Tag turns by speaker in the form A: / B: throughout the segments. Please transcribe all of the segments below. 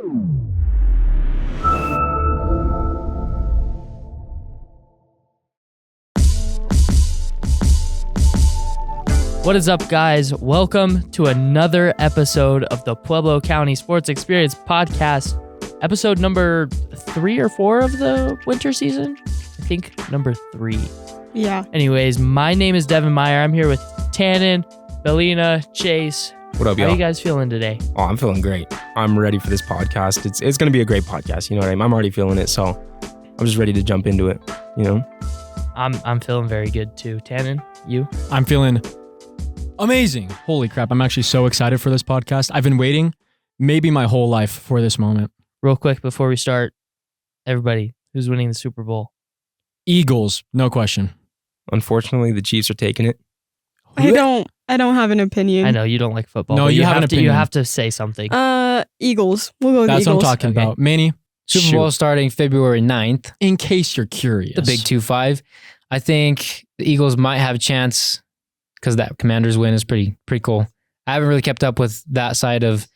A: What is up, guys? Welcome to another episode of the Pueblo County Sports Experience Podcast, episode number 3 or 4 of the winter season. I think number 3.
B: Yeah.
A: Anyways, my name is Devin Meyer. I'm here with Tannin, Bellina, Chase.
C: What up, y'all?
A: How are you guys feeling today?
C: Oh, I'm feeling great. I'm ready for this podcast. It's going to be a great podcast. You know what I mean? I'm already feeling it, so I'm just ready to jump into it, you know?
A: I'm feeling very good too. Tannin, you?
D: I'm feeling amazing. Holy crap. I'm actually so excited for this podcast. I've been waiting maybe my whole life for this moment.
A: Real quick before we start, everybody, who's winning the Super Bowl?
D: Eagles, no question.
C: Unfortunately, the Chiefs are taking it.
B: I don't have an opinion.
A: I know you don't like football.
D: No,
A: but
D: you have an opinion.
A: You have to say something.
B: Eagles. We'll go with
D: That's
B: Eagles.
D: what I'm talking about. Manny,
E: Super Bowl starting February 9th,
D: in case you're curious.
E: the big 2-5. I think the Eagles might have a chance because that Commanders win is pretty cool. I haven't really kept up with that side of,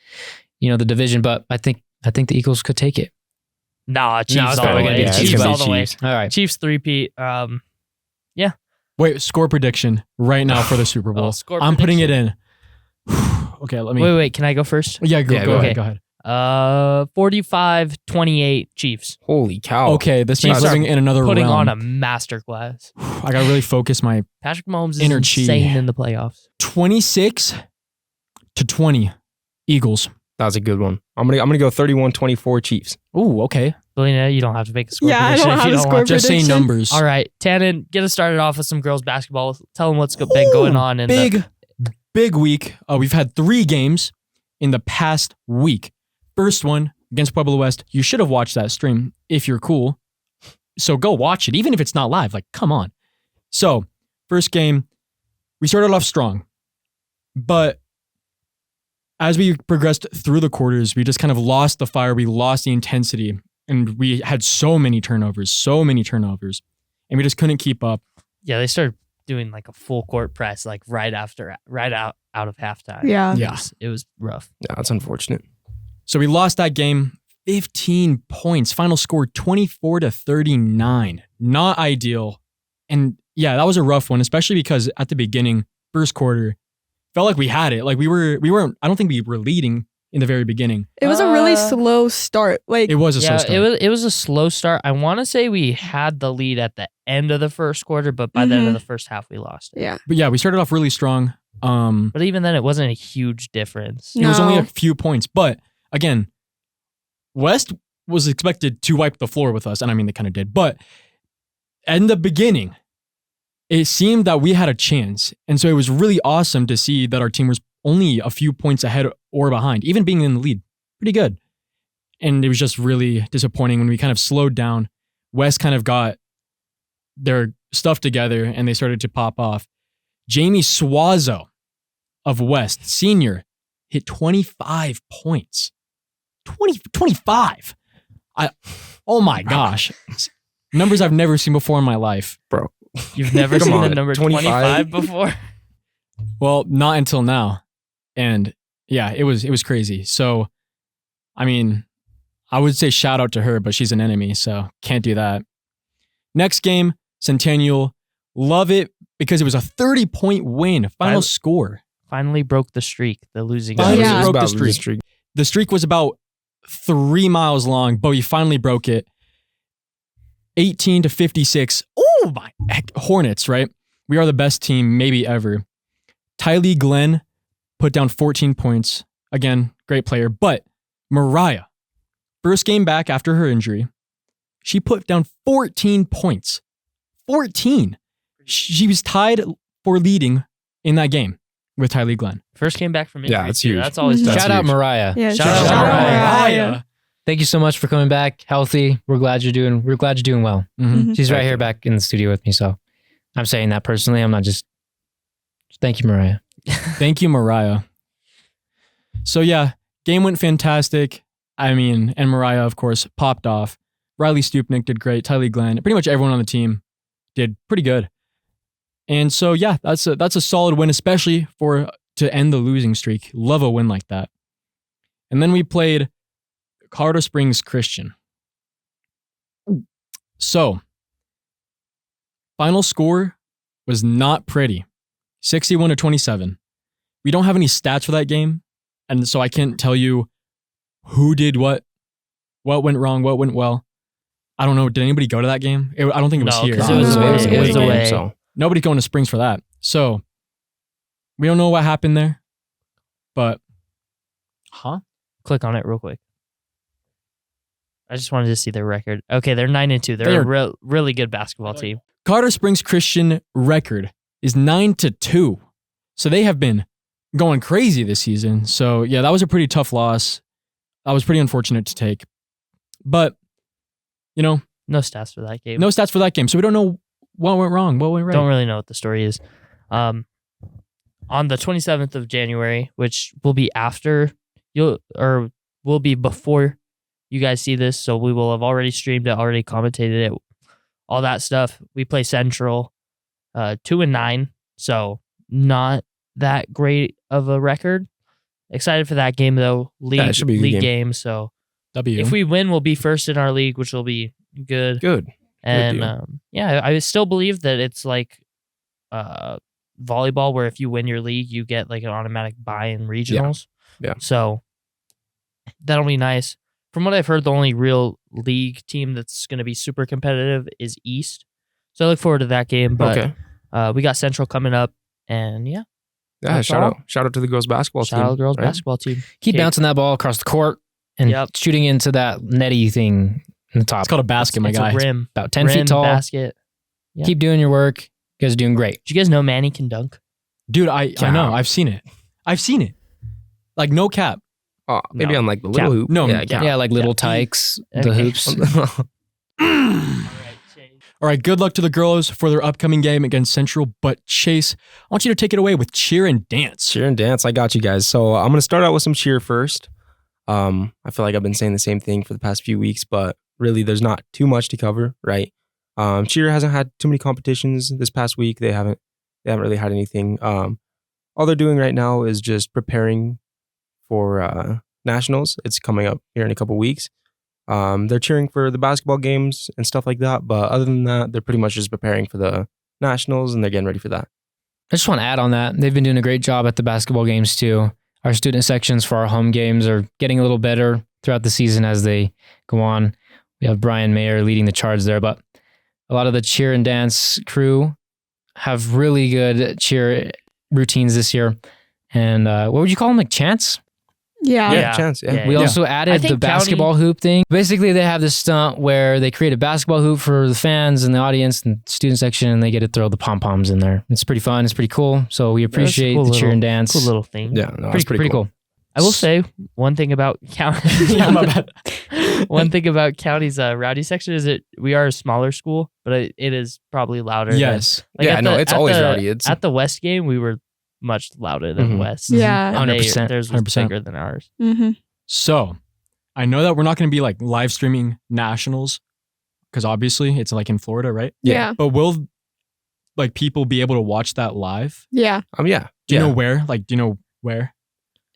E: the division, but I think the Eagles could take it.
A: Nah, Chiefs
E: it's
A: all the
E: probably
A: way.
E: gonna be the
A: Chiefs
E: Chiefs.
A: all the way.
E: All right.
A: Chiefs three-peat.
D: Wait, score prediction right now for the Super Bowl.
A: Score
D: I'm putting it in. Okay, let me.
A: Wait. Can I go first?
D: Yeah, go
A: ahead.
D: ahead. Go ahead.
A: 45-28 Chiefs.
C: Holy cow.
D: Okay, this
A: Chiefs
D: man's
A: are
D: living in another
A: Putting
D: realm.
A: on a masterclass.
D: I got to really focus my
A: Patrick Mahomes is
D: Inner chi.
A: insane in the playoffs.
D: 26-20 Eagles.
C: That's a good one. I'm gonna go 31-24 Chiefs.
D: Ooh, okay.
A: Bellina, you don't have to make a score
B: Yeah, I
A: prediction
B: don't
A: if
B: have
A: you
B: a
A: don't
B: score
A: want to.
D: Just say
B: prediction?
D: numbers.
A: All right, Tannin, get us started off with some girls basketball. Tell them what's been going on. In
D: Big week. We've had 3 games in the past week. First one against Pueblo West. You should have watched that stream if you're cool. So go watch it, even if it's not live. Like, come on. So, first game, we started off strong. But as we progressed through the quarters, we just kind of lost the fire. We lost the intensity. And we had so many turnovers. And we just couldn't keep up.
A: Yeah, they started doing like a full court press like right out of halftime.
B: Yeah.
D: Yeah.
A: It was rough.
C: Yeah, that's unfortunate.
D: So we lost that game, 15 points. Final score 24-39. Not ideal. And yeah, that was a rough one, especially because at the beginning, first quarter, felt like we had it. Like we weren't, I don't think we were leading in the very beginning.
B: It was a really slow start. Like
D: It was a slow start.
A: It was a slow start. I want to say we had the lead at the end of the first quarter, but by the end of the first half, we lost it.
B: yeah.
D: But yeah, we started off really strong.
A: But even then, it wasn't a huge difference.
D: It was only
B: No.
D: a few points. But again, West was expected to wipe the floor with us. And I mean, they kind of did. But in the beginning, it seemed that we had a chance. And so it was really awesome to see that our team was only a few points ahead or behind, even being in the lead. Pretty good. And it was just really disappointing when we kind of slowed down. West kind of got their stuff together and they started to pop off. Jamie Suazo of West, senior, hit 25 points. 25. Oh my gosh. Numbers I've never seen before in my life.
C: Bro.
A: You've never
C: Come
A: seen
C: on,
A: the number 25 before?
D: Well, not until now. And yeah, it was crazy. So, I mean, I would say shout out to her, but she's an enemy, so can't do that. Next game, Centennial. Love it because it was a 30-point win. Final score.
A: Finally broke the streak, the losing
D: Finally
A: streak.
B: Yeah.
D: broke the streak. The streak was about 3 miles long, but we finally broke it. 18-56. Oh my heck. Hornets, right? We are the best team maybe ever. Tylee Glenn put down 14 points. Again, great player. But Mariah, first game back after her injury, she put down 14 points. 14. She was tied for leading in that game with Tylee Glenn.
A: First came back from injury.
C: Yeah, that's
A: too.
C: huge.
A: That's always
B: Mhm.
A: tough.
E: Shout out Mariah.
B: Yeah.
A: Shout out
B: Mariah.
E: Thank you so much for coming back healthy. We're glad you're doing well.
D: Mhm.
E: She's right here back in the studio with me, so I'm saying that personally. I'm not just thank you, Mariah.
D: Thank you, Mariah. So yeah, game went fantastic. I mean, and Mariah, of course, popped off. Riley Stupnick did great. Tylee Glenn, pretty much everyone on the team did pretty good. And so yeah, that's a solid win, especially to end the losing streak. Love a win like that. And then we played Colorado Springs Christian. So, final score was not pretty. 61-27. We don't have any stats for that game, and so I can't tell you who did what went wrong, what went well. I don't know. Did anybody go to that game? I don't think it was here.
A: 'cause it was away.
B: It was
A: away.
C: So
D: Nobody's going to Springs for that. So, we don't know what happened there, but
A: Click on it real quick. I just wanted to see their record. Okay, they're 9-2. They're a really good basketball team.
D: Colorado Springs Christian record is 9-2. So they have been going crazy this season. So yeah, that was a pretty tough loss. That was pretty unfortunate to take. But,
A: No stats for that game.
D: no stats for that game. So we don't know what went wrong, what went right.
A: Don't really know what the story is. On the 27th of January, which will be will be before you guys see this, so we will have already streamed it, already commentated it, all that stuff. We play Central, 2-9, so not that great of a record. Excited for that game though.
C: it should be a good
A: League
C: game.
A: game. So
D: W.
A: if we win, we'll be first in our league, which will be good.
C: good.
A: And
C: deal.
A: I still believe that it's like volleyball, where if you win your league, you get like an automatic bye in regionals.
C: Yeah.
A: So that'll be nice. From what I've heard, the only real league team that's going to be super competitive is East. So I look forward to that game. But
C: Okay.
A: we got Central coming up, and
C: Yeah,
A: that's
C: shout
A: all.
C: out to the girls basketball
A: Shout
C: team.
A: out girls
C: right?
A: basketball team.
E: Keep
A: Okay.
E: bouncing that ball across the court and
A: Yep.
E: shooting into that netty thing in the top.
D: It's called a basket, my
A: It's
D: guy.
A: a rim.
E: About 10
A: Rim
E: feet tall.
A: basket. Yeah.
E: Keep doing your work. You guys are doing great.
A: Did you guys know Manny can dunk?
D: Dude, I
C: Yeah.
D: know. I've seen it. Like, no cap.
C: Oh, maybe
A: No.
C: on like the little
A: Cap.
C: hoop.
D: No,
C: yeah,
E: Yeah, like little tykes, the
A: Okay.
E: hoops.
D: All right, good luck to the girls for their upcoming game against Central. But Chase, I want you to take it away with cheer and dance.
C: Cheer and dance. I got you guys. So I'm gonna start out with some cheer first. I feel like I've been saying the same thing for the past few weeks, but really there's not too much to cover, right? Cheer hasn't had too many competitions this past week. They haven't really had anything. All they're doing right now is just preparing for nationals. It's coming up here in a couple weeks. They're cheering for the basketball games and stuff like that, but other than that, they're pretty much just preparing for the nationals and they're getting ready for that.
E: I just want to add on that. They've been doing a great job at the basketball games too. Our student sections for our home games are getting a little better throughout the season as they go on. We have Brian Meyer leading the charge there, but a lot of the cheer and dance crew have really good cheer routines this year. And what would you call them? Like chants?
B: Yeah.
A: Yeah.
C: Chance. Yeah.
E: We
A: Yeah.
E: also
A: I
E: added
A: think
E: the basketball hoop thing. Basically, they have this stunt where they create a basketball hoop for the fans and the audience and student section, and they get to throw the pom-poms in there. It's pretty fun. It's pretty cool. So we appreciate
A: cool
E: the cheer
A: little-
E: and dance.
A: Cool little thing.
C: Yeah, no,
E: pretty,
C: it's pretty cool.
A: I will say one thing about county.
D: Yeah, my bad.
A: One thing about county's rowdy section is that we are a smaller school, but it is probably louder. than-
D: Yes.
A: like
C: Yeah,
A: at
C: no,
A: the-
C: it's
A: at
C: always
A: the-
C: rowdy. It's
A: At the West game, we were much louder than
C: Mhm.
A: West.
B: Yeah.
A: And
E: 100%.
A: Theirs was
D: 100%.
A: bigger than ours.
B: Mm-hmm.
D: So, I know that we're not going to be like live streaming nationals because obviously it's like in Florida, right?
B: Yeah.
D: But will like people be able to watch that live?
B: Yeah.
C: Yeah.
D: Do you
C: Yeah.
D: know where? Like, do you know where?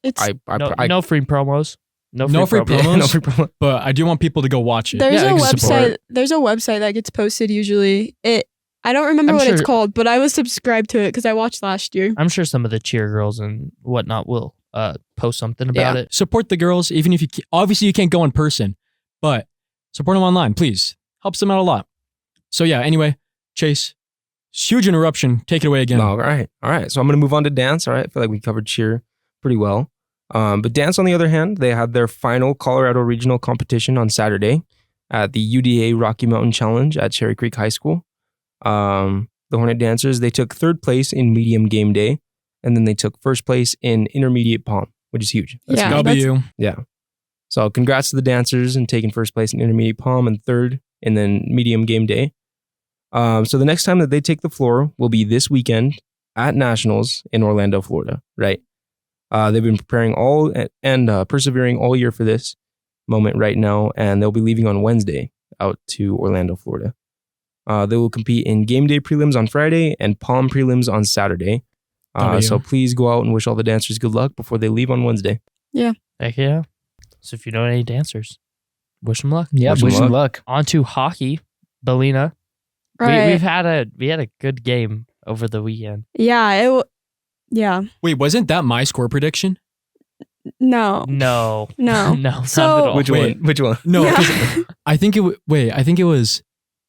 B: It's
A: No free promos.
D: No free
A: promos.
D: promos?
C: no free promo.
D: But I do want people to go watch it.
B: there's
C: Yeah,
B: a
C: they can support
B: website.
C: it.
B: There's a website that gets posted usually. I don't remember
A: I'm
B: what it's
A: sure-
B: called, but I was subscribed to it because I watched last year.
A: I'm sure some of the cheer girls and whatnot will post something about
C: Yeah.
A: it.
D: Support the girls, even if obviously you can't go in person, but support them online, please. Helps them out a lot. So yeah, anyway, Chase, huge interruption. Take it away again.
C: No, all right. So I'm going to move on to dance. All right. I feel like we covered cheer pretty well. But dance, on the other hand, they had their final Colorado regional competition on Saturday at the UDA Rocky Mountain Challenge at Cherry Creek High School. The Hornet Dancers, they took third place in medium game day, and then they took first place in intermediate palm, which is huge. That's
B: Yeah.
C: huge.
D: W.
C: Yeah. So congrats to the dancers and taking first place in intermediate palm and third and then medium game day. So the next time that they take the floor will be this weekend at Nationals in Orlando, Florida, right? They've been preparing and persevering all year for this moment right now, and they'll be leaving on Wednesday out to Orlando, Florida. They will compete in game day prelims on Friday and palm prelims on Saturday. So please go out and wish all the dancers good luck before they leave on Wednesday.
A: Heck yeah. So if you know any dancers, Wish them luck.
E: Yeah,
C: Wish 'em
E: wish them luck.
A: On to hockey. Bellina.
B: Right.
A: We had a good game over the weekend.
B: Yeah. Yeah.
D: Wait, wasn't that my score prediction?
B: No.
A: No.
B: No.
A: No,
B: So-
A: not at all.
C: Which
D: Wait.
C: one? Which one?
D: No,
B: Yeah.
D: 'cause I think it was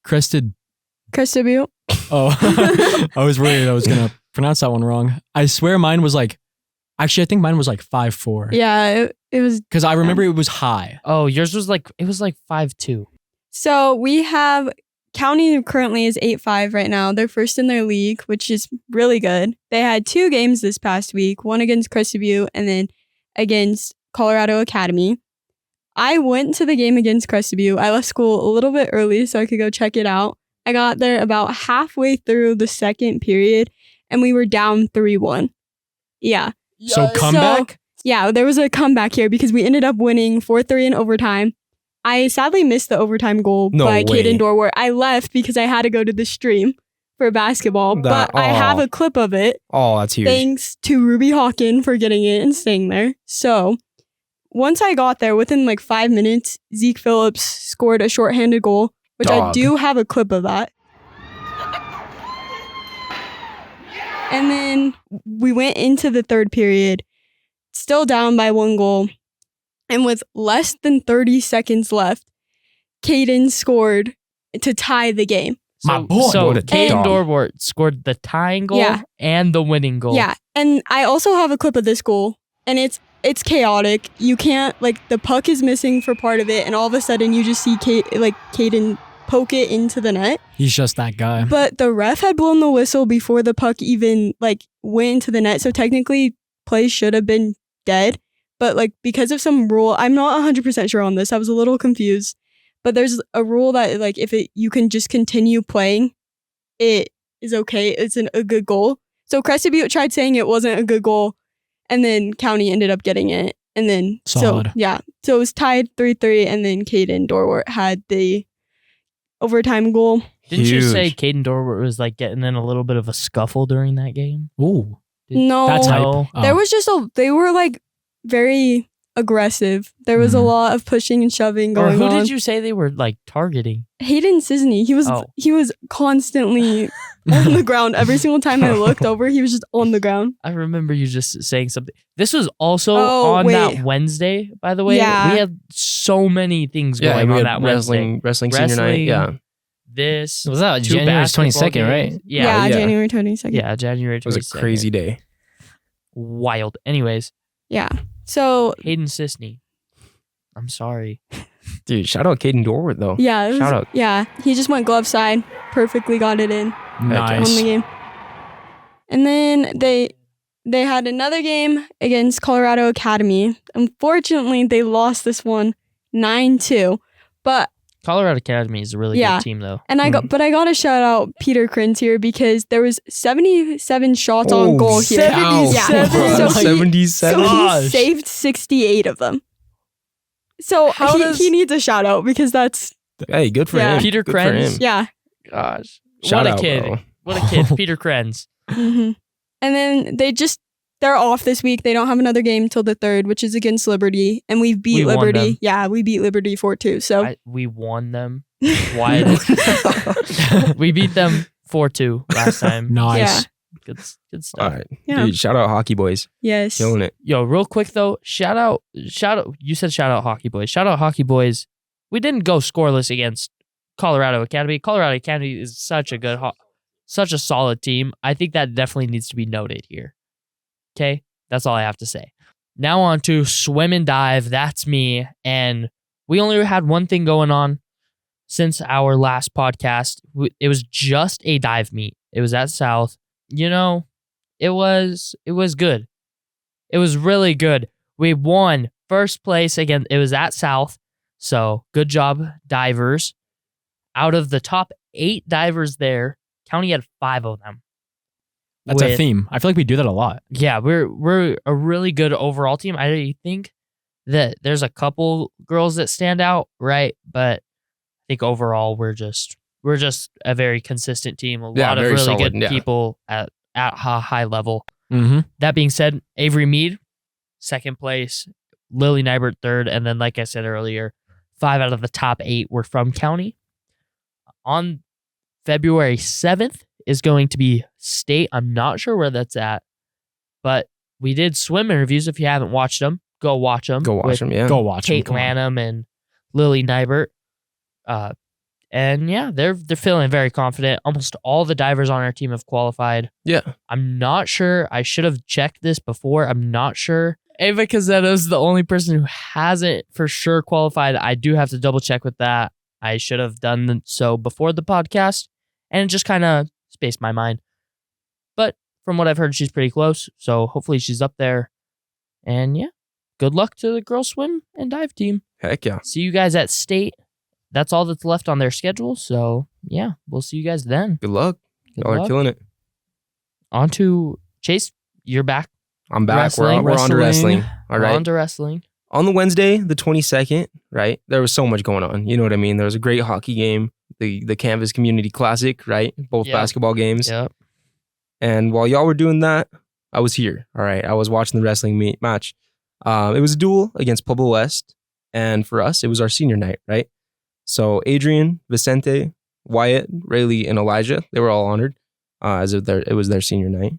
D: Crested.
B: Crested.
D: Oh, I was worried I was gonna pronounce that one wrong. I swear mine was like, actually, I think mine was like 5-4.
B: Yeah. It was.
D: Because I remember it was high.
A: Oh, yours was like, it was like 5-2.
B: So we have County currently is 8-5 right now. They're first in their league, which is really good. They had 2 games this past week, one against Crested Butte and then against Colorado Academy. I went to the game against Crested Butte. I left school a little bit early so I could go check it out. I got there about halfway through the second period and we were down 3-1. Yeah.
D: So comeback?
B: Yeah, there was a comeback here because we ended up winning 4-3 in overtime. I sadly missed the overtime goal
C: No
B: by
C: way.
B: Caden Dorwart. I left because I had to go to the stream for basketball,
C: That-
B: but I have
C: aw.
B: a clip of it.
C: Oh, that's huge.
B: Thanks to Ruby Hawken for getting it and staying there. So once I got there, within like 5 minutes, Zeke Phillips scored a shorthanded goal, which I
C: Dog.
B: do have a clip of that. And then we went into the third period, still down by 1 goal. And with less than 30 seconds left, Caden scored to tie the game.
D: My boy.
A: So
C: What a
A: Caden
C: dog.
A: Dorwart scored the tying goal
B: Yeah.
A: and the winning goal.
B: Yeah, and I also have a clip of this goal, and it's chaotic. You can't, like, the puck is missing for part of it, and all of a sudden you just see Caden poke it into the net.
D: He's just that guy.
B: But the ref had blown the whistle before the puck even like went into the net, so technically play should have been dead. But like because of some rule, I'm not 100% sure on this. I was a little confused. But there's a rule that like if you can just continue playing, it is okay. It's a good goal. So Crested Butte tried saying it wasn't a good goal, and then County ended up getting it. And then
D: Solid.
B: so it was tied 3-3, and then Caden Dorwart had the overtime goal.
A: Didn't you
C: Huge.
A: say Caden Dorwart was like getting in a little bit of a scuffle during that game?
D: Ooh,
B: No,
D: that's hype.
A: No.
D: Oh.
B: there was just they were like very aggressive. There was a
D: Mhm.
B: lot of pushing and shoving
A: Or
B: going
A: who
B: on.
A: did you say they were like targeting?
B: Hayden Sisney,
A: Oh.
B: he was constantly on the ground. Every single time I looked over, he was just on the ground.
A: I remember you just saying something. This was also
B: Oh,
A: on
B: wait.
A: that Wednesday, by the way.
B: Yeah.
A: We had so many things
C: Yeah,
A: going
C: we
A: on
C: had
A: that Wednesday.
C: wrestling senior night.
A: Wrestling.
C: Yeah,
A: This
E: Was that
A: two
E: January
A: basketball
E: 22nd, right?
A: games.
B: Yeah,
C: yeah.
B: January 22nd.
A: Yeah, January 22nd.
C: it was a crazy day.
A: Wild. Anyways,
B: Yeah. So
A: Hayden Sisney. I'm sorry.
C: Dude, shout out Caden Dorwart though.
B: yeah, it was,
C: Shout out.
B: yeah, he just went glove side, perfectly got it in, won
D: Nice.
B: the game. And then they had another game against Colorado Academy. Unfortunately, they lost this one 9-2. But
A: Colorado Academy is a really
B: Yeah.
A: good team, though.
B: and I got to shout out Peter Krins here because there was 77 shots on goal here.
A: 77.
B: So he-
C: 77.
B: So
A: Gosh.
B: he saved 68 of them. So
A: How does-
B: he needs a shout out because that's
C: Hey, good for
B: Yeah.
C: him.
A: Peter
C: Good for
A: Krenz.
C: him.
B: yeah.
A: Gosh.
C: Shout
A: what a
C: out,
A: kid.
C: bro.
A: What a kid. Peter Krenz.
B: hmm And then they're off this week. They don't have another game till the 3rd, which is against Liberty, and we beat
A: We won
B: Liberty.
A: them.
B: Yeah, we beat Liberty 4-2. So
A: We won them. Why? We beat them 4-2 last time.
D: Nice.
B: Yeah.
A: Good stuff.
C: All right,
B: Yeah.
C: dude. Shout out Hockey Boys,
B: yes,
C: killing it.
A: Yo, real quick though, shout out. You said shout out Hockey Boys. Shout out Hockey Boys. We didn't go scoreless against Colorado Academy. Colorado Academy is such a solid team. I think that definitely needs to be noted here. Okay, that's all I have to say. Now on to swim and dive. That's me, and we only had one thing going on since our last podcast. It was just a dive meet. It was at South. You know, it was good. It was really good. We won first place again. It was at South. So good job, divers. Out of the top 8 divers there, County had 5 of them.
D: That's a
A: With-
D: theme. I feel like we do that a lot.
A: Yeah, we're a really good overall team. I think that there's a couple girls that stand out, right? But I think overall we're just a very consistent team. A
C: Yeah,
A: lot of
C: very
A: really
C: solid,
A: good
C: yeah.
A: people at a high level.
D: Mm-hmm.
A: That being said, Avery Mead, 2nd place, Lily Nybert 3rd, and then like I said earlier, 5 out of the top 8 were from county. On February 7th is going to be state. I'm not sure where that's at, but we did swim interviews. If you haven't watched them, go watch them.
C: Go watch them, yeah.
D: Go watch
A: Kate
D: them.
A: Lanham and Lily Nybert. And yeah, they're feeling very confident. Almost all the divers on our team have qualified.
C: Yeah.
A: I'm not sure. I should have checked this before. I'm not sure. Ava Cazzetto's the only person who hasn't for sure qualified. I do have to double check with that. I should have done so before the podcast, and it just kind of spaced my mind. But from what I've heard, she's pretty close. So hopefully she's up there. And yeah, good luck to the girls swim and dive team.
C: Heck yeah.
A: See you guys at state. That's all that's left on their schedule. So yeah, we'll see you guys then.
C: Good luck.
A: Good
C: Y'all are
A: luck.
C: killing it.
A: On to Chase. You're back.
C: I'm back.
A: Wrestling.
C: We're on to wrestling. All
A: We're
C: right.
A: on to wrestling.
C: On the Wednesday, the 22nd, right? There was so much going on. You know what I mean? There was a great hockey game, the Canvas Community Classic, right? Both
A: Yep.
C: basketball games.
A: Yep.
C: And while y'all were doing that, I was here. All right. I was watching the wrestling match. It was a duel against Pueblo West. And for us, it was our senior night, right? So Adrian, Vicente, Wyatt, Rayleigh, and Elijah, they were all honored as if it was their senior night.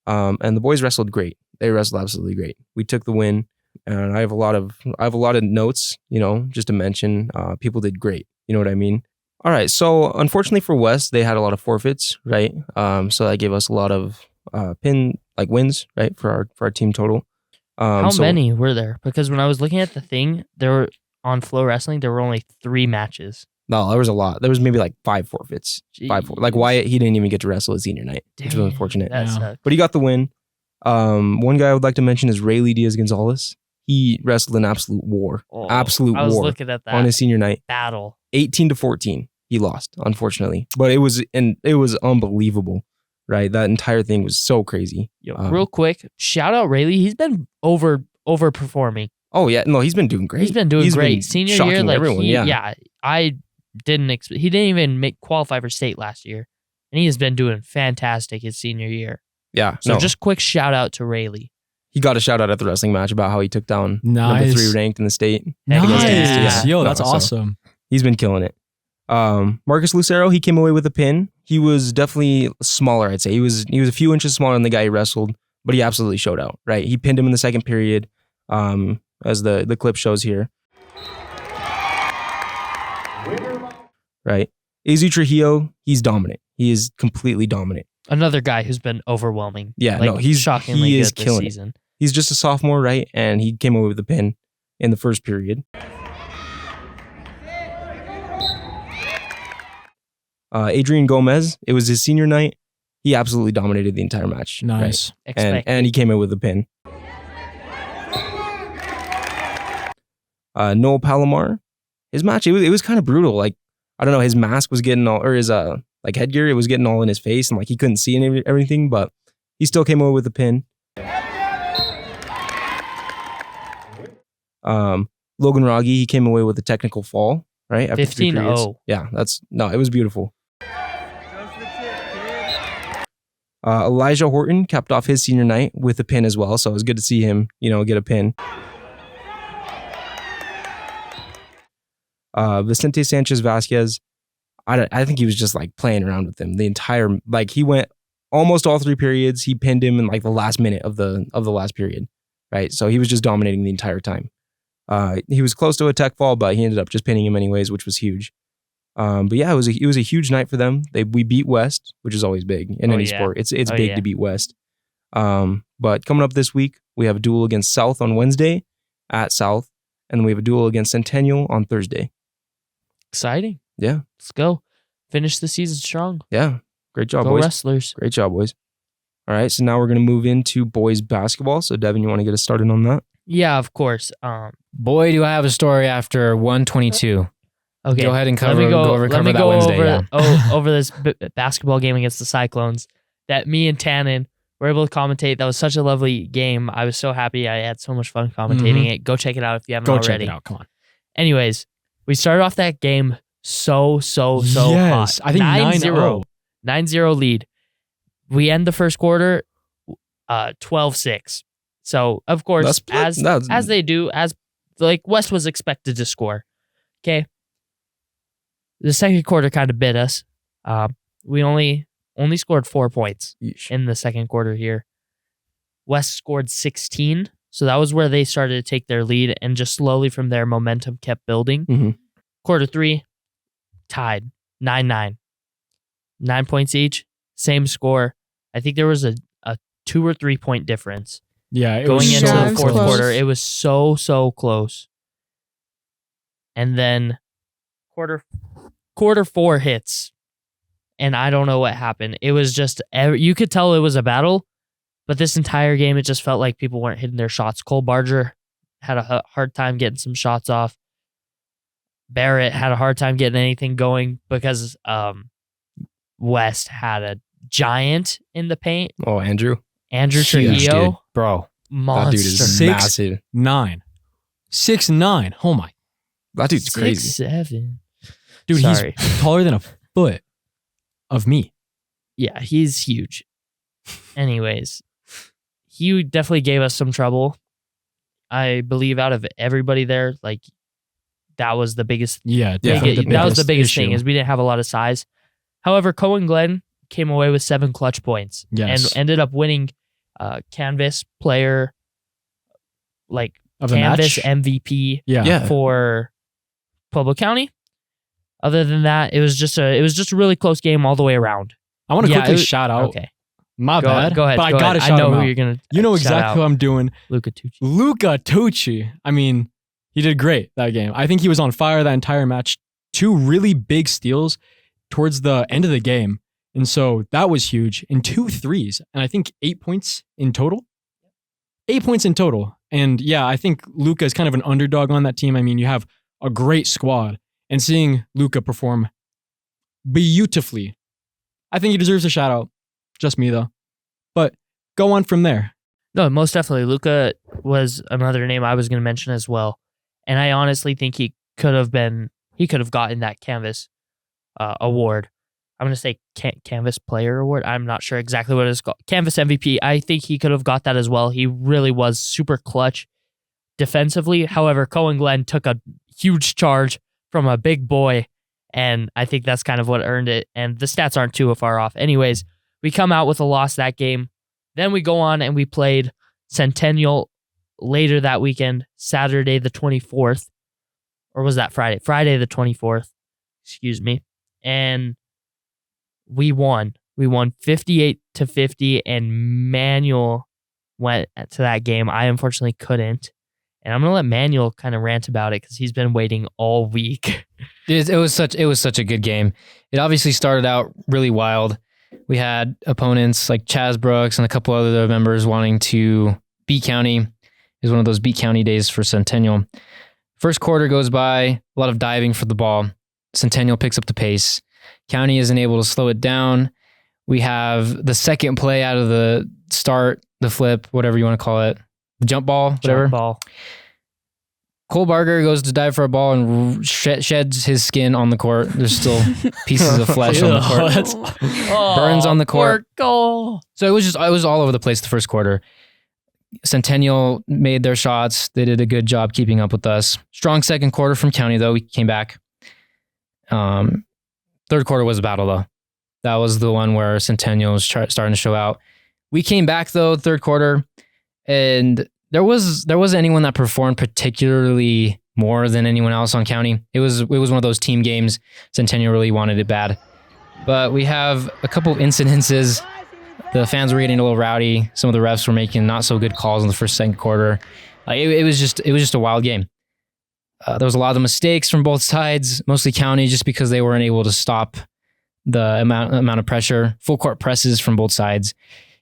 C: And the boys wrestled great. They wrestled absolutely great. We took the win. And I have a lot of notes, you know, just to mention. People did great. You know what I mean? All right. So unfortunately for West, they had a lot of forfeits, right? So that gave us a lot of wins, right, for our team total.
A: How many were there? Because when I was looking at the thing, there were on Flow Wrestling, there were only 3 matches.
C: No, there was a lot. There was maybe like 5 forfeits. Like Wyatt, he didn't even get to wrestle his senior night, which was
A: Dang,
C: unfortunate.
A: That
D: Yeah.
A: sucks.
C: But he got the win. One guy I would like to mention is Rayleigh Diaz-Gonzalez. He wrestled an absolute war.
A: Oh,
C: Absolute
A: I was
C: war
A: looking at that
C: on his senior night.
A: battle.
C: 18-14. He lost, unfortunately. But it was unbelievable, right? That entire thing was so crazy.
A: Yo, real quick, shout out Rayleigh. He's been overperforming.
C: Oh yeah, no, he's been doing great.
A: He's been doing great.
C: been
A: Senior year,
C: shocking
A: like
C: everyone.
A: I didn't expect. He didn't even qualify for state last year, and he has been doing fantastic his senior year.
C: Yeah.
A: So
C: No,
A: just quick shout out to Rayleigh.
C: he got a shout out at the wrestling match about how he took down number 3 ranked in the state.
A: Heck
C: against
A: yeah.
C: Tennessee.
D: Yo,
C: No,
D: that's
C: so
D: awesome.
C: He's been killing it. Marcus Lucero, he came away with a pin. He was definitely smaller, I'd say. He was a few inches smaller than the guy he wrestled, but he absolutely showed out, right? He pinned him in the second period, as the clip shows here. Right? Azu Trujillo, he's dominant. He is completely dominant.
A: Another guy who's been overwhelming.
C: Yeah,
A: like,
C: no, he
A: shockingly
C: is
A: good this
C: killing it.
A: season.
C: He's just a sophomore, right? And he came away with a pin in the first period. Adrian Gomez, it was his senior night. He absolutely dominated the entire match.
D: Nice.
C: Right? And he came in with a pin. Noel Palomar, his match, it was kind of brutal. Like, I don't know, his mask was getting all, or his headgear, it was getting all in his face, and like he couldn't see everything, but he still came away with a pin. Logan Rogge, he came away with a technical fall, right? After 3 periods.
A: 15-0.
C: Yeah, it was beautiful. Elijah Horton capped off his senior night with a pin as well, so it was good to see him, get a pin. Vicente Sanchez Vasquez, I think he was just like playing around with him the entire, like he went almost all 3 periods. He pinned him in like the last minute of the last period, right? So he was just dominating the entire time. He was close to a tech fall, but he ended up just pinning him anyways, which was huge. But yeah, it was a huge night for them. We beat West, which is always big in any sport. It's big to beat West. But coming up this week, we have a duel against South on Wednesday at South, and then we have a duel against Centennial on Thursday.
A: Exciting.
C: Yeah.
A: Let's go. Finish the season strong.
C: Yeah. Great job,
A: Go
C: boys.
A: Wrestlers.
C: Great job, boys. All right, so now we're going to move into boys basketball. So Devin, you want to get us started on that?
A: Yeah, of course.
E: Boy, do I have a story after 122.
A: Okay.
E: Go ahead and
A: Let me go
E: cover
A: let me
E: that
A: go
E: Wednesday.
A: over,
E: Yeah.
A: over this basketball game against the Cyclones that me and Tannin were able to commentate. That was such a lovely game. I was so happy. I had so much fun commentating it. Go check it out if you haven't
D: Go
A: already.
D: check it out. Come on.
A: Anyways, we started off that game so
D: Yes,
A: hot.
D: I think
A: 9-0.
D: 9-0.
A: 9-0 lead. We end the first quarter 12-6. So, of course, as they do, as like West was expected to score. Okay. The second quarter kind of bit us. We only scored 4 points in the second quarter here. West scored 16, so that was where they started to take their lead, and just slowly from there, momentum kept building.
C: Mm-hmm.
A: Quarter 3, tied 9-9. 9 points each, same score. I think there was a 2 or 3 point difference.
D: Yeah, it
A: Going
D: was
A: into
D: so
A: the fourth
D: close.
A: quarter, it was so close. And then quarter 4 hits, and I don't know what happened. It was just, you could tell it was a battle, but this entire game, it just felt like people weren't hitting their shots. Cole Barger had a hard time getting some shots off. Barrett had a hard time getting anything going because West had a giant in the paint.
C: Oh, Andrew
A: Andrew
C: Huge,
A: Trujillo,
C: dude.
E: Bro.
A: monster.
C: That dude is
D: 6'9".
C: massive.
D: 6'9". Oh my.
C: That dude's crazy.
A: 6'7".
D: Dude,
A: Sorry.
D: he's taller than a foot of me.
A: Yeah, he's huge. Anyways, he definitely gave us some trouble. I believe out of everybody there, like that was the biggest.
D: Yeah,
C: Yeah,
D: definitely
A: that was the biggest thing
D: issue.
A: is we didn't have a lot of size. However, Cohen Glenn came away with 7 clutch points
D: Yes.
A: and ended up winning Canvas player, like
D: Of the
A: Canvas
D: match?
A: MVP
C: Yeah.
A: for Pueblo County. Other than that, it was just a really close game all the way around.
D: I want to
A: Yeah,
D: quickly
A: it was-
D: shout out.
A: Okay,
D: My
A: go
D: bad.
A: ahead.
D: But I
A: go
D: gotta
A: ahead.
D: shout
A: I know
D: him
A: who
D: out.
A: you're gonna.
D: You know
A: shout
D: exactly
A: out.
D: who I'm doing.
A: Luca Tucci.
D: Luca Tucci. I mean, he did great that game. I think he was on fire that entire match. 2 really big steals towards the end of the game. And so that was huge. And 2 threes. And I think 8 points in total. 8 points in total. And yeah, I think Luca is kind of an underdog on that team. I mean, you have a great squad. And seeing Luca perform beautifully, I think he deserves a shout out. Just me though. But go on from there.
A: No, most definitely. Luca was another name I was going to mention as well. And I honestly think he could have gotten that Canvas award. I'm going to say Canvas Player Award. I'm not sure exactly what it's called. Canvas MVP. I think he could have got that as well. He really was super clutch defensively. However, Cohen Glenn took a huge charge from a big boy, and I think that's kind of what earned it. And the stats aren't too far off. Anyways, we come out with a loss that game. Then we go on and we played Centennial later that weekend, Saturday the 24th. Or was that Friday? Friday the 24th. Excuse me. And we won. We won 58-50, and Manuel went to that game. I unfortunately couldn't. And I'm going to let Manuel kind of rant about it because he's been waiting all week.
E: It was such a good game. It obviously started out really wild. We had opponents like Chaz Brooks and a couple other members wanting to beat County. It was one of those beat County days for Centennial. First quarter goes by, a lot of diving for the ball. Centennial picks up the pace. County isn't able to slow it down. We have the second play out of the start, the flip, whatever you want to call it, jump ball, whatever.
A: Jump ball.
E: Cole Barger goes to dive for a ball and sheds his skin on the court. There's still pieces of flesh on the court. Burns on the court.
A: Goal.
E: So it was all over the place the first quarter. Centennial made their shots. They did a good job keeping up with us. Strong second quarter from County though. We came back. Third quarter was a battle though. That was the one where Centennial was starting to show out. We came back though third quarter, and there wasn't anyone that performed particularly more than anyone else on County. It was one of those team games. Centennial really wanted it bad. But we have a couple of incidences. The fans were getting a little rowdy. Some of the refs were making not so good calls in the second quarter. It was just a wild game. There was a lot of mistakes from both sides, mostly County, just because they weren't able to stop the amount of pressure. Full court presses from both sides.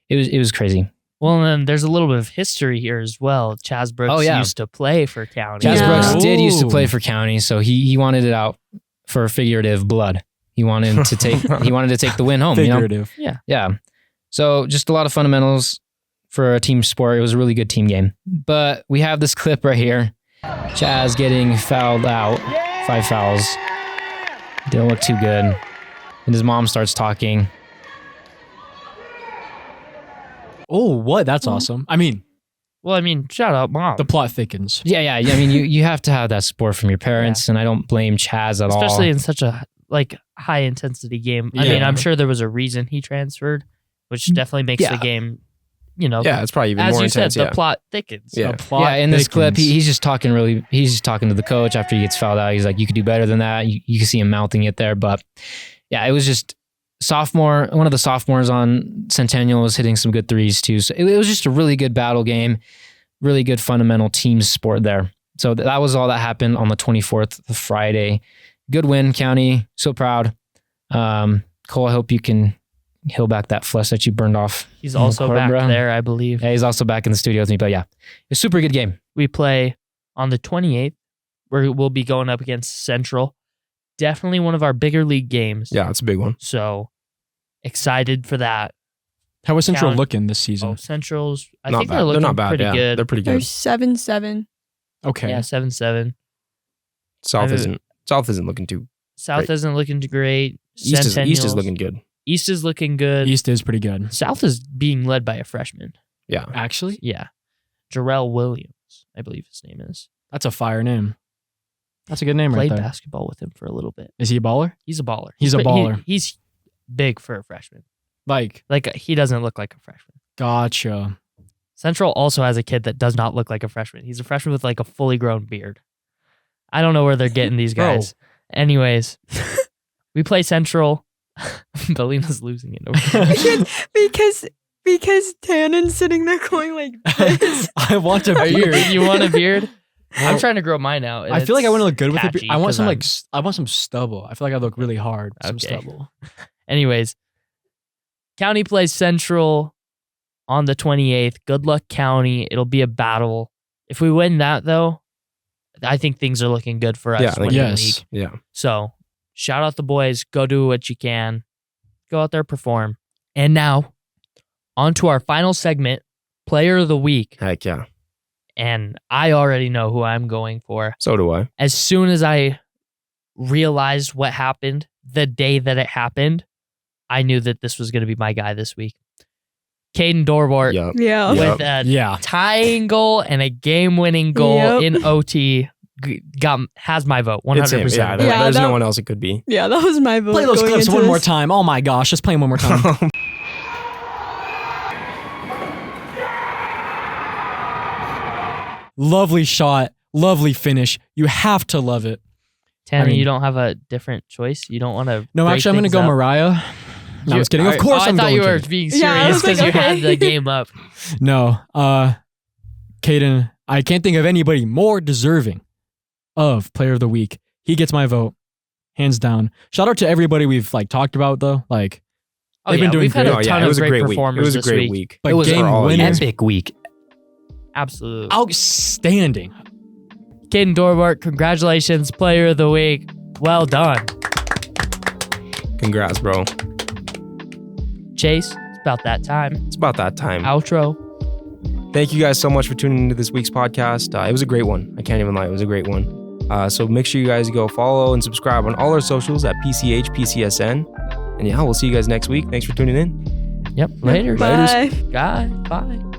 E: It was crazy.
A: Well, and then there's a little bit of history here as well. Chaz Brooks used to play for County.
E: Chaz
B: Yeah.
E: Brooks did used to play
D: Ooh.
E: for County, so he wanted it out for figurative blood. He wanted to take the win home.
D: Figurative.
E: You know? Yeah. So just a lot of fundamentals for a team sport. It was a really good team game. But we have this clip right here. Chaz getting fouled out. 5 fouls. Didn't look too good. And his mom starts talking.
D: Oh, what? That's awesome. I mean,
A: Well, I mean, shout out mom.
D: The plot thickens.
E: Yeah. I mean, you have to have that support from your parents, and I don't blame Chaz at all.
A: Especially in such a high intensity game. I mean,
D: Yeah.
A: I'm sure there was a reason he transferred, which definitely makes the game,
C: Yeah, it's probably even
A: as
C: more
A: you
C: intense.
A: said, the plot thickens.
C: Yeah.
D: The plot
E: In this clip,
D: thickens.
E: he's just talking to the coach after he gets fouled out. He's like, you could do better than that. You can see him mouthing it there. But yeah, it was just one of the sophomores on Centennial was hitting some good threes too. So it was just a really good battle game, really good fundamental team sport there. So that was all that happened on the 24th, the Friday. Good win, County. So proud. Cole, I hope you can heal back that flesh that you burned off.
A: He's also back there, I believe.
E: Yeah, he's also back in the studio with me. But yeah, it's a super good game.
A: We play on the 28th, where we'll be going up against Central. Definitely one of our bigger league games.
C: Yeah, it's a big one.
A: So excited for that.
D: How was Central
A: Count-
D: looking this season?
A: Oh, Central's, I
C: Not
A: think
C: bad.
A: they're looking
C: not bad.
A: pretty
C: yeah.
A: good.
C: They're pretty
B: They're
C: good.
B: 7-7.
D: Okay.
A: Yeah, 7-7.
C: South
A: I mean-
C: isn't looking too.
A: South
C: Great.
A: isn't looking too great.
C: East is
A: Centennials-
C: looking good.
A: East is looking good.
D: East is pretty good.
A: South is being led by a freshman.
C: Yeah.
D: Actually,
A: Yeah. Jarrell Williams, I believe his name is.
D: that's a fire name. That's a good name right
A: Played
D: there.
A: basketball with him for a little bit.
D: Is he a baller?
A: He's a baller.
D: He's a baller.
A: He's big for a freshman.
D: Like,
A: He doesn't look like a freshman.
D: gotcha.
A: Central also has a kid that does not look like a freshman. He's a freshman with a fully grown beard. I don't know where they're getting these guys. Anyways, we play Central. Bellina's losing it over here.
B: because Tannin's sitting there going like this.
D: I want a
A: Are
D: beard.
A: you want a beard? I'm
D: Well,
A: trying to grow mine out. and
D: I feel like I
A: it's
D: want to look good with it.
A: patchy
D: I want
A: 'cause
D: some
A: I'm-
D: I want some stubble. I feel like I look really hard with some
A: Okay.
D: stubble.
A: Anyways, County plays Central on the 28th. Good luck, County. It'll be a battle. If we win that, though, I think things are looking good for us
C: Yeah, I think-
A: winning the
D: Yes.
A: league.
C: Yeah.
A: So shout out the boys. Go do what you can. Go out there, perform. And now, on to our final segment, Player of the Week.
C: Heck yeah.
A: And I already know who I'm going for.
C: So do I.
A: As soon as I realized what happened, the day that it happened, I knew that this was going to be my guy this week. Caden Dorwart
C: Yup.
B: Yeah.
C: Yep.
A: with a
D: Yeah.
A: tying goal and a game-winning goal
B: Yep.
A: in OT has my vote 100%.
C: It's him. Yeah,
B: Yeah,
C: there's
B: that-
C: no one else it could be.
B: Yeah, that was my vote.
D: Play those
B: going
D: clips
B: into
D: one more
B: this.
D: time. Oh my gosh, let's play them one more time. Lovely shot, lovely finish. You have to love it.
A: Tannin,
D: I mean-
A: you don't have a different choice? You don't want to
D: No, actually, I'm going to go Mariah. No, I was kidding. Of course,
A: I
D: I'm
A: thought
D: going
A: you were
D: to.
A: being
B: Yeah, I
A: serious
B: was like,
A: because you
B: okay.
A: had the game up.
D: No, Caden, I can't think of anybody more deserving of Player of the Week. He gets my vote, hands down. Shout out to everybody we've talked about though.
A: Oh,
D: They've
A: yeah,
D: been doing
A: we've had
D: great.
A: a ton
C: it
A: of
C: was a
A: great
C: great week. It
A: performers
C: was a
A: this
C: great
A: week.
C: week.
E: It was
D: game
E: an
C: all
D: winning,
E: epic week.
A: Absolutely.
D: outstanding.
A: Caden Dorwart, congratulations, Player of the Week. Well done.
C: Congrats, bro.
A: Chase, it's about that time.
C: It's about that time.
A: Outro.
C: Thank you guys so much for tuning into this week's podcast. It was a great one. I can't even lie. It was a great one. So make sure you guys go follow and subscribe on all our socials at PCSN. And yeah, we'll see you guys next week. Thanks for tuning in.
A: Yep. Later.
B: Bye.
A: Bye. Bye.